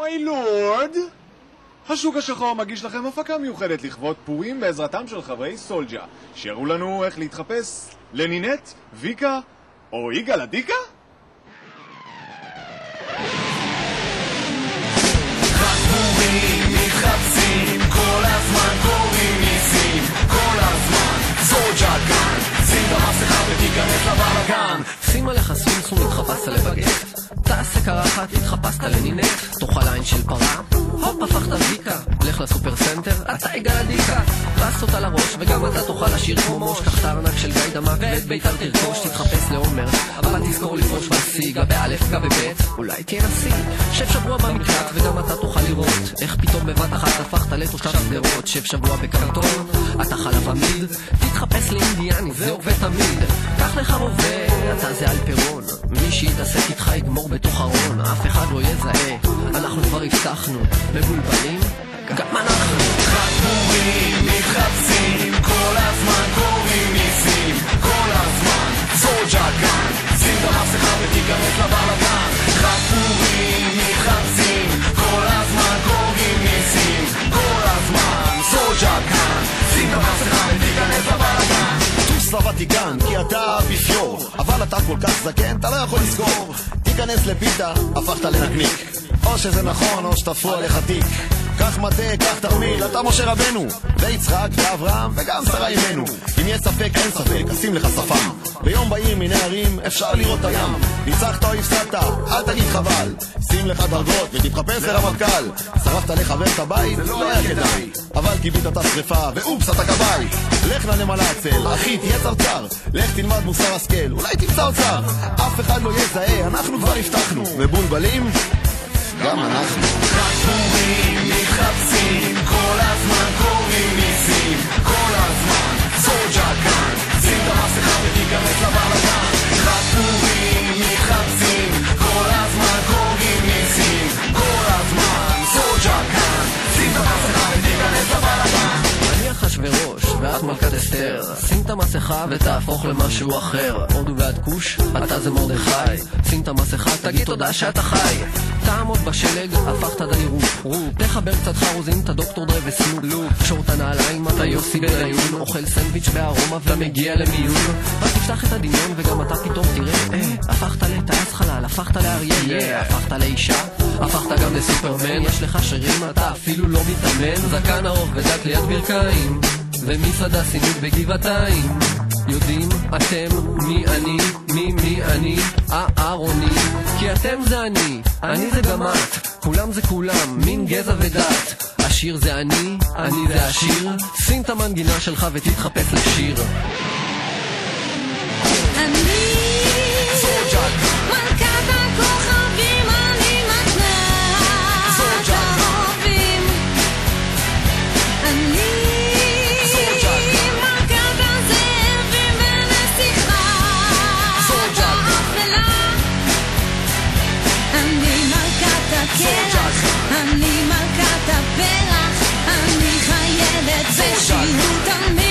מיילורד, השוק השחור מגיש לכם הפקה מיוחדת לכבוד פורים בעזרתם של חברי סולג'ה, שיראו לנו איך להתחפש לנינט, ויקה או יגאל עדיקה? רק פורים מתחפשים, כל הזמן קוראים ניסים, כל הזמן סולג'ה כאן, שים את המסכה ותיכנס לבלגן. שים עליך סומסום, התחפשת לבגט, תעשה קרחת, התחפשת לנינט, תאכל עין של פרה, הופ, הפכת ויקה, לך לסופר סנטר, אתה יגאל עדיקה, פס אותה לראש וגם אתה תאכל לשיר כמו מוש, קח את הארנק של גיא דמק ואת ביתר תרכוש, תתחפש לעומר, אבל תזכור לפרוש בסיגה, באלף גה בבית, אולי תהיה נשיא, שב שבוע במקלט וגם אתה תוכל לראות, איך פתאום בבת אחת הפכת לתושב סדרות, שב שבוע בקרטון, אתה חלב עמיד, תתחפש לאינדיאני, זה עובד תמיד, קח לך רובה, אתה זה על פירון, מי שיתעסק איתך יגמור בתוך ארון, אף אחד לא יזהה, אנחנו כבר הבטחנו, מבולבלים, גם אנחנו. רק פורים מתחפשים, כל הזמן קוראים ניסים, כל הזמן סולג'ה כאן, שים את המסכה ותיכנס לבלגן. רק פורים מתחפשים, כל הזמן קוראים ניסים, כל הזמן סולג'ה כאן, שים את המסכה ותיכנס לבלגן. טוס לוותיקן, כי אתה האפיפיור, אבל אתה כל כך זקן, אתה לא יכול לזכור. תיכנס לפיתה, הפכת לנקניק, או שזה נכון או שתפרו עליך תיק. קח מטה, קח תרמיל, אתה משה רבנו, ויצחק ואברהם וגם שרה אימנו. אם יש ספק אין ספק, אשים לך שפם, ביום בהיר מיני ערים אפשר לראות הים. ניצחת או הפסדת, אל תגיד חבל, שים לך דרגות ותתחפש לרמטכ"ל. שרפת לחבר את הבית, לא היה כדאי, אבל קיבית את השריפה ואופס אתה כבאי. לך לנמל הצל, אחי תהיה צרצר, לך תלמד מוסר השכל, אולי תמצא אוצר. אף אחד לא יזהה, אנחנו כבר הבטחנו, מבולבלים גם אנחנו. רק פורים מתחפשים, כל הזמן קוראים ניסים, כל הזמן סולג'ה כאן, שים את המסכה ותיכנס לבלגן. רק פורים מתחפשים, כל הזמן קוראים ניסים, כל הזמן סולג'ה כאן, שים את המסכה ותיכנס לבלגן. אני אחשוורוש ואת מלכת אסתר, שים את המסכה ותהפוך למשהו אחר. הודו ועד כוש, אתה זה מרדכי, שים את המסכה, תגיד תודה שאתה חי. תעמוד בשלג, הפכת דני תחבר קצת חרוזים, אתה דוקטור דרי וסנופ. שור את הנעליים, אתה יוסי בניון, אוכל סנדוויץ' בארומה ומגיע למיון. אז תפתח את הדמיון וגם אתה פתאום תראה, הפכת לטייס חלל, הפכת לאריה, הפכת לאישה, הפכת גם לסופרמן. יש לך שרירים, אתה אפילו לא מתאמן, זקן ארוך ודק ליד ברכיים, ומסעדה סינית בגבעתיים. יודעים אתם מי אני, מי אני, אהרוני, כי אתם זה אני זה גם את, כולם זה כולם, מין גזע ודת. השיר זה אני זה השיר, שים את המנגינה שלך ותתחפש לשיר. אני מלכת הכוכבים, אני מתנת הרובים. אני מלכת הזאבים ונסיכה האפלה. אני מלכת הקרח, אני מלכת הפרח, אני חיילת בשירות תמיד.